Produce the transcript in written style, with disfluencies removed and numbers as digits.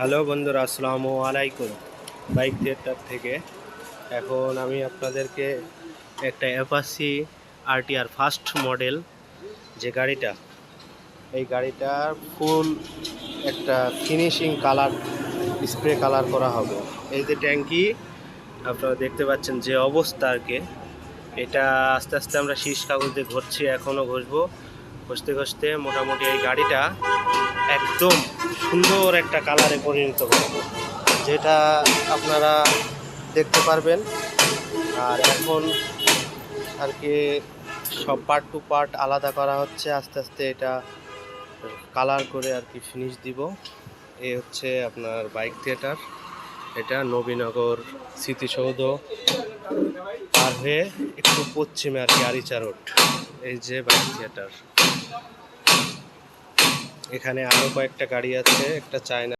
Hello বন্ধুরা, আসসালামু আলাইকুম। বাইক থিয়েটার থেকে এখন আমি আপনাদেরকে একটা অ্যাপাচি আরটিআর ফার্স্ট মডেল যে গাড়িটা, এই গাড়িটার ফুল একটা ফিনিশিং কালার, স্প্রে কালার করা হবে। এই যে ট্যাঙ্কি আপনারা দেখতে পাচ্ছেন যে অবস্থা আর কি, এটা আস্তে আস্তে আমরা শীষ কাগজ দিয়ে ঘষছি, এখনও ঘষবো। ঘষতে ঘষতে মোটামুটি এই গাড়িটা একদম সুন্দর একটা কালারে পরিণত করব, যেটা আপনারা দেখতে পারবেন। আর এখন আর কি সব পার্ট টু পার্ট আলাদা করা হচ্ছে, আস্তে আস্তে এটা কালার করে আর কি ফিনিশ দিব। এই হচ্ছে আপনার বাইক থিয়েটার। এটা নবীনগর স্মৃতিসৌধ পার হয়ে একটু পশ্চিমে আর কি আরিচা রোড। এই যে বাইক থিয়েটার, এখানে আরও কয়েকটা গাড়ি আছে, একটা চায়না